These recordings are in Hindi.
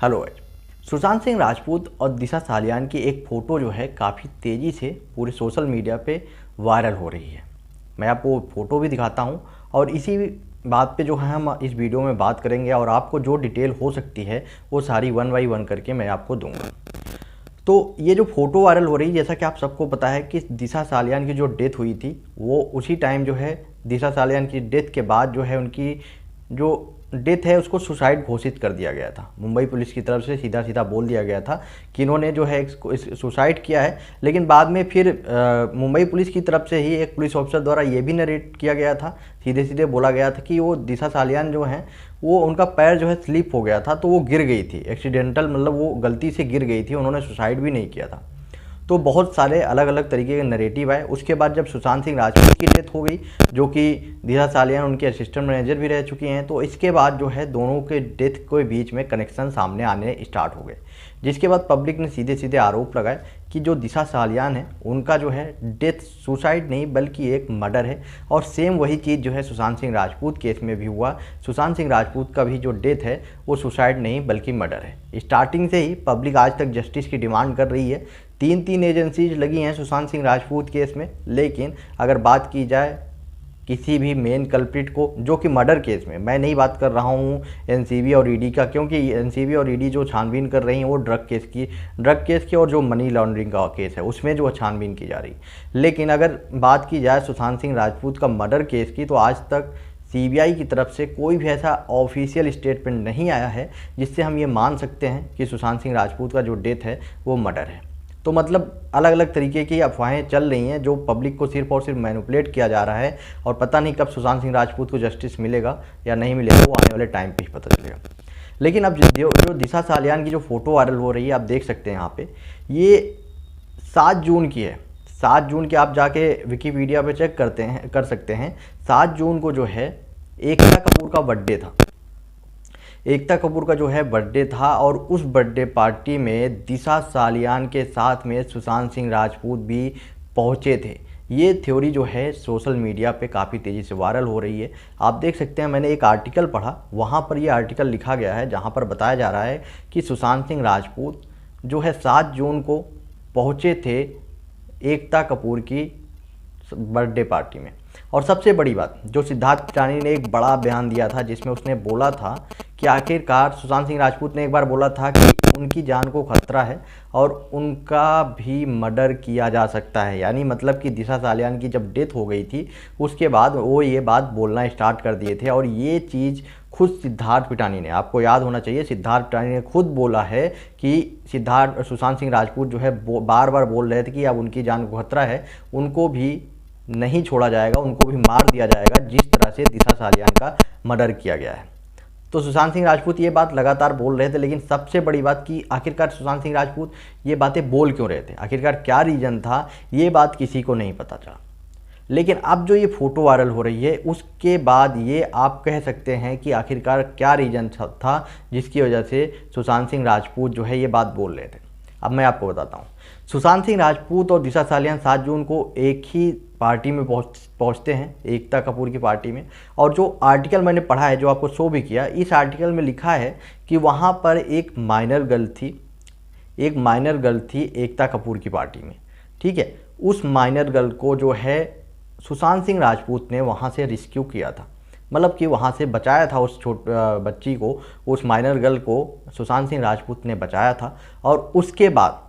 Hello guys. सुशांत सिंह राजपूत और दिशा सालियान की एक फ़ोटो जो है काफ़ी तेज़ी से पूरे सोशल मीडिया पे वायरल हो रही है। मैं आपको फ़ोटो भी दिखाता हूं और इसी बात पे जो है हम इस वीडियो में बात करेंगे और आपको जो डिटेल हो सकती है वो सारी वन बाई वन करके मैं आपको दूंगा। तो ये जो फ़ोटो वायरल हो रही है, जैसा कि आप सबको पता है कि दिशा सालियान की जो डेथ हुई थी वो उसी टाइम जो है दिशा सालियान की डेथ के बाद जो है उनकी जो डेथ है उसको सुसाइड घोषित कर दिया गया था। मुंबई पुलिस की तरफ से सीधा सीधा बोल दिया गया था कि इन्होंने जो है सुसाइड किया है। लेकिन बाद में फिर मुंबई पुलिस की तरफ से ही एक पुलिस ऑफिसर द्वारा ये भी नरेट किया गया था, सीधे सीधे बोला गया था कि वो दिशा सालियान जो हैं वो उनका पैर जो है स्लिप हो गया था, तो वो गिर गई थी एक्सीडेंटल, मतलब वो गलती से गिर गई थी, उन्होंने सुसाइड भी नहीं किया था। तो बहुत सारे अलग अलग तरीके के नरेटिव आए। उसके बाद जब सुशांत सिंह राजपूत की डेथ हो गई, जो कि दिशा सालियान उनके असिस्टेंट मैनेजर भी रह चुकी हैं, तो इसके बाद जो है दोनों के डेथ के बीच में कनेक्शन सामने आने स्टार्ट हो गए, जिसके बाद पब्लिक ने सीधे सीधे आरोप लगाए कि जो दिशा सालियान है उनका जो है डेथ सुसाइड नहीं बल्कि एक मर्डर है। और सेम वही चीज़ जो है सुशांत सिंह राजपूत केस में भी हुआ। सुशांत सिंह राजपूत का भी जो डेथ है वो सुसाइड नहीं बल्कि मर्डर है। स्टार्टिंग से ही पब्लिक आज तक जस्टिस की डिमांड कर रही है। तीन एजेंसीज लगी हैं सुशांत सिंह राजपूत केस में, लेकिन अगर बात की जाए किसी भी मेन कल्प्रिट को, जो कि मर्डर केस में, मैं नहीं बात कर रहा हूँ एनसीबी और ईडी का, क्योंकि एनसीबी और ईडी जो छानबीन कर रही हैं वो ड्रग केस की और जो मनी लॉन्ड्रिंग का केस है उसमें जो छानबीन की जा रही। लेकिन अगर बात की जाए सुशांत सिंह राजपूत का मर्डर केस की, तो आज तक सीबीआई की तरफ से कोई भी ऐसा ऑफिशियल स्टेटमेंट नहीं आया है जिससे हम ये मान सकते हैं कि सुशांत सिंह राजपूत का जो डेथ है वो मर्डर है। तो मतलब अलग अलग तरीके की अफवाहें चल रही हैं जो पब्लिक को सिर्फ और सिर्फ मैनिपुलेट किया जा रहा है, और पता नहीं कब सुशांत सिंह राजपूत को जस्टिस मिलेगा या नहीं मिलेगा, वो आने वाले टाइम पे ही पता चलेगा। लेकिन अब जो दिशा सालियान की जो फ़ोटो वायरल हो रही है, आप देख सकते हैं यहाँ पे, ये 7 जून की है। 7 जून के आप जाके विकीपीडिया पे चेक कर सकते हैं। 7 जून को जो है एकता कपूर का बर्थडे था। एकता कपूर का जो है बर्थडे था और उस बर्थडे पार्टी में दिशा सालियान के साथ में सुशांत सिंह राजपूत भी पहुंचे थे। ये थ्योरी जो है सोशल मीडिया पे काफ़ी तेज़ी से वायरल हो रही है। आप देख सकते हैं, मैंने एक आर्टिकल पढ़ा, वहाँ पर ये आर्टिकल लिखा गया है जहाँ पर बताया जा रहा है कि सुशांत सिंह राजपूत जो है 7 जून को पहुँचे थे एकता कपूर की बर्थडे पार्टी में। और सबसे बड़ी बात, जो सिद्धार्थ पिटानी ने एक बड़ा बयान दिया था जिसमें उसने बोला था कि आखिरकार सुशांत सिंह राजपूत ने एक बार बोला था कि उनकी जान को खतरा है और उनका भी मर्डर किया जा सकता है। यानी मतलब कि दिशा सालियान की जब डेथ हो गई थी उसके बाद वो ये बात बोलना स्टार्ट कर दिए थे। और ये चीज़ खुद सिद्धार्थ पिटानी ने, आपको याद होना चाहिए, सिद्धार्थ पिटानी ने खुद बोला है कि सुशांत सिंह राजपूत जो है बार बार बोल रहे थे कि अब उनकी जान को खतरा है, उनको भी नहीं छोड़ा जाएगा, उनको भी मार दिया जाएगा जिस तरह से दिशा सालियान का मर्डर किया गया है। तो सुशांत सिंह राजपूत ये बात लगातार बोल रहे थे, लेकिन सबसे बड़ी बात कि आखिरकार सुशांत सिंह राजपूत ये बातें बोल क्यों रहे थे, आखिरकार क्या रीज़न था, ये बात किसी को नहीं पता चला। लेकिन अब जो ये फ़ोटो वायरल हो रही है उसके बाद ये आप कह सकते हैं कि आखिरकार क्या रीज़न था जिसकी वजह से सुशांत सिंह राजपूत जो है ये बात बोल रहे थे। अब मैं आपको बताता हूँ। सुशांत सिंह राजपूत और दिशा सालियान 7 जून को एक ही पार्टी में पहुंचते हैं, एकता कपूर की पार्टी में। और जो आर्टिकल मैंने पढ़ा है, जो आपको शो भी किया, इस आर्टिकल में लिखा है कि वहाँ पर एक माइनर गर्ल थी एकता कपूर की पार्टी में, ठीक है। उस माइनर गर्ल को जो है सुशांत सिंह राजपूत ने वहाँ से रिस्क्यू किया था, मतलब कि वहाँ से बचाया था उस बच्ची को, उस माइनर गर्ल को सुशांत सिंह राजपूत ने बचाया था। और उसके बाद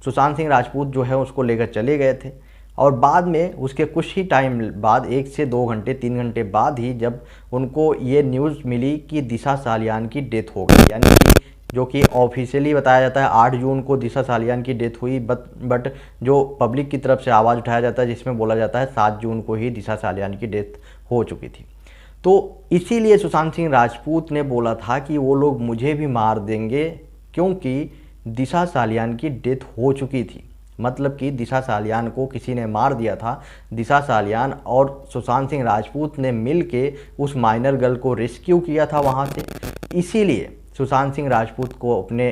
सुशांत सिंह राजपूत जो है उसको लेकर चले गए थे। और बाद में उसके कुछ ही टाइम बाद, 1 से 2 घंटे 3 घंटे बाद ही, जब उनको ये न्यूज़ मिली कि दिशा सालियान की डेथ हो गई, यानी कि जो कि ऑफिशियली बताया जाता है 8 जून को दिशा सालियान की डेथ हुई, बट जो पब्लिक की तरफ से आवाज़ उठाया जाता है जिसमें बोला जाता है 7 जून को ही दिशा सालियान की डेथ हो चुकी थी। तो इसीलिए सुशांत सिंह राजपूत ने बोला था कि वो लोग मुझे भी मार देंगे, क्योंकि दिशा सालियान की डेथ हो चुकी थी। मतलब कि दिशा सालियान को किसी ने मार दिया था। दिशा सालियान और सुशांत सिंह राजपूत ने मिलके उस माइनर गर्ल को रेस्क्यू किया था वहाँ से। इसीलिए सुशांत सिंह राजपूत को अपने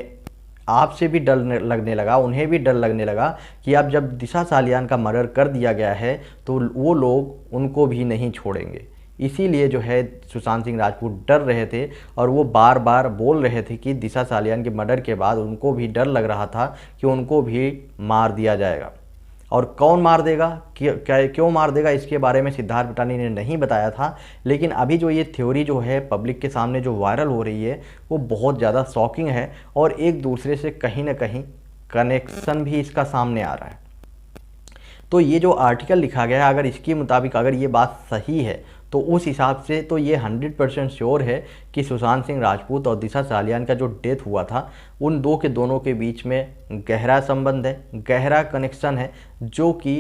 आप से भी डर लगने लगा, उन्हें भी डर लगने लगा कि अब जब दिशा सालियान का मर्डर कर दिया गया है तो वो लोग उनको भी नहीं छोड़ेंगे। इसीलिए जो है सुशांत सिंह राजपूत डर रहे थे और वो बार बार बोल रहे थे कि दिशा सालियान के मर्डर के बाद उनको भी डर लग रहा था कि उनको भी मार दिया जाएगा। और कौन मार देगा, क्यों मार देगा, इसके बारे में सिद्धार्थ पिटानी ने नहीं बताया था। लेकिन अभी जो ये थ्योरी जो है पब्लिक के सामने जो वायरल हो रही है वो बहुत ज़्यादा शॉकिंग है और एक दूसरे से कहीं ना कहीं कनेक्शन भी इसका सामने आ रहा है। तो ये जो आर्टिकल लिखा गया है, अगर इसके मुताबिक अगर ये बात सही है तो उस हिसाब से तो ये 100% श्योर है कि सुशांत सिंह राजपूत और दिशा सालियान का जो डेथ हुआ था उन दो के दोनों के बीच में गहरा संबंध है, गहरा कनेक्शन है, जो कि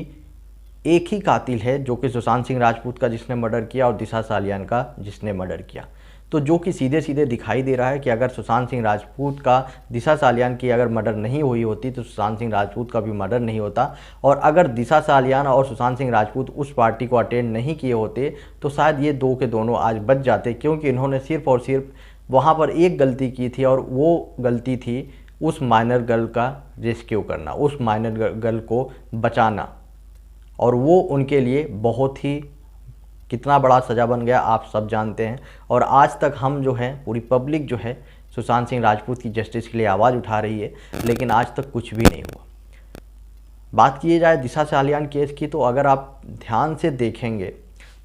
एक ही कातिल है, जो कि सुशांत सिंह राजपूत का जिसने मर्डर किया और दिशा सालियान का जिसने मर्डर किया। तो जो कि सीधे सीधे दिखाई दे रहा है कि अगर सुशांत सिंह राजपूत का दिशा सालियान की अगर मर्डर नहीं हुई होती तो सुशांत सिंह राजपूत का भी मर्डर नहीं होता, और अगर दिशा सालियान और सुशांत सिंह राजपूत उस पार्टी को अटेंड नहीं किए होते तो शायद ये दो के दोनों आज बच जाते, क्योंकि इन्होंने सिर्फ और सिर्फ वहाँ पर एक गलती की थी और वो गलती थी उस माइनर गर्ल का रेस्क्यू करना, उस माइनर गर्ल को बचाना, और वो उनके लिए बहुत ही कितना बड़ा सज़ा बन गया आप सब जानते हैं। और आज तक हम जो है पूरी पब्लिक जो है सुशांत सिंह राजपूत की जस्टिस के लिए आवाज़ उठा रही है, लेकिन आज तक कुछ भी नहीं हुआ। बात किए जाए दिशा सालियान केस की, तो अगर आप ध्यान से देखेंगे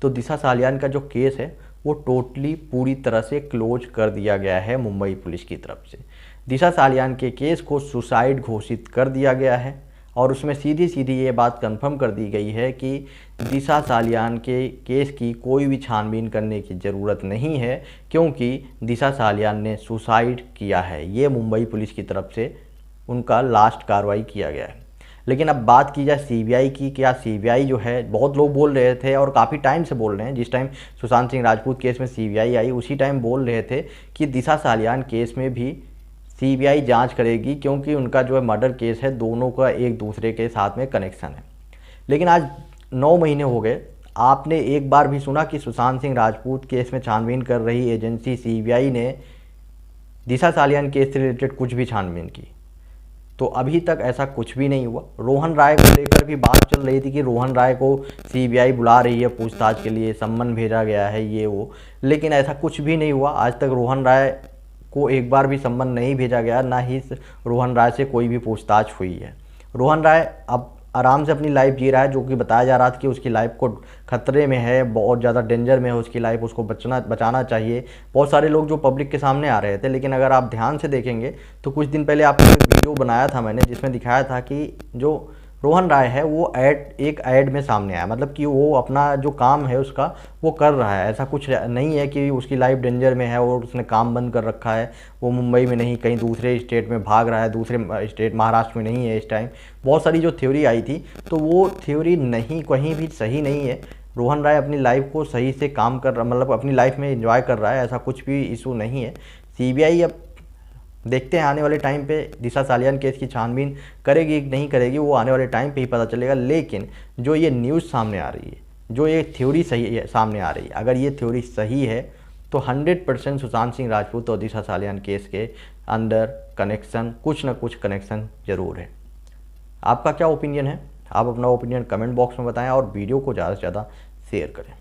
तो दिशा सालियान का जो केस है वो टोटली पूरी तरह से क्लोज कर दिया गया है मुंबई पुलिस की तरफ से। दिशा सालियान के केस को सुसाइड घोषित कर दिया गया है और उसमें सीधी सीधी ये बात कंफर्म कर दी गई है कि दिशा सालियान के केस की कोई भी छानबीन करने की ज़रूरत नहीं है, क्योंकि दिशा सालियान ने सुसाइड किया है। ये मुंबई पुलिस की तरफ से उनका लास्ट कार्रवाई किया गया है। लेकिन अब बात की जाए सीबीआई की, क्या सीबीआई जो है, बहुत लोग बोल रहे थे और काफ़ी टाइम से बोल रहे हैं, जिस टाइम सुशांत सिंह राजपूत केस में सीबीआई आई उसी टाइम बोल रहे थे कि दिशा सालियान केस में भी सीबीआई जांच करेगी, क्योंकि उनका जो है मर्डर केस है, दोनों का एक दूसरे के साथ में कनेक्शन है। लेकिन आज 9 महीने हो गए, आपने एक बार भी सुना कि सुशांत सिंह राजपूत केस में छानबीन कर रही एजेंसी सीबीआई ने दिशा सालियान केस से रिलेटेड कुछ भी छानबीन की? तो अभी तक ऐसा कुछ भी नहीं हुआ। रोहन राय को लेकर भी बात चल रही थी कि रोहन राय को सीबीआई बुला रही है पूछताछ के लिए, सम्मन भेजा गया है ये वो, लेकिन ऐसा कुछ भी नहीं हुआ। आज तक रोहन राय को एक बार भी सम्मन नहीं भेजा गया, ना ही रोहन राय से कोई भी पूछताछ हुई है। रोहन राय अब आराम से अपनी लाइफ जी रहा है, जो कि बताया जा रहा था कि उसकी लाइफ को खतरे में है, बहुत ज़्यादा डेंजर में है उसकी लाइफ, उसको बचाना चाहिए। बहुत सारे लोग जो पब्लिक के सामने आ रहे थे, लेकिन अगर आप ध्यान से देखेंगे तो कुछ दिन पहले आपको एक वीडियो बनाया था मैंने, जिसमें दिखाया था कि जो रोहन राय है वो एक ऐड में सामने आया, मतलब कि वो अपना जो काम है उसका वो कर रहा है। ऐसा कुछ नहीं है कि उसकी लाइफ डेंजर में है और उसने काम बंद कर रखा है, वो मुंबई में नहीं कहीं दूसरे स्टेट में भाग रहा है, दूसरे स्टेट महाराष्ट्र में नहीं है इस टाइम। बहुत सारी जो थ्योरी आई थी, तो वो थ्योरी नहीं, कहीं भी सही नहीं है। रोहन राय अपनी लाइफ को सही से काम कर रहा, मतलब अपनी लाइफ में एंजॉय कर रहा है, ऐसा कुछ भी इशू नहीं है। सीबीआई अब देखते हैं आने वाले टाइम पे दिशा सालियान केस की छानबीन करेगी कि नहीं करेगी, वो आने वाले टाइम पे ही पता चलेगा। लेकिन जो ये न्यूज़ सामने आ रही है, जो ये थ्योरी सही है सामने आ रही है, अगर ये थ्योरी सही है तो 100% सुशांत सिंह राजपूत और दिशा सालियान केस के अंदर कनेक्शन, कुछ ना कुछ कनेक्शन ज़रूर है। आपका क्या ओपिनियन है? आप अपना ओपिनियन कमेंट बॉक्स में बताएं और वीडियो को ज़्यादा से ज़्यादा शेयर करें।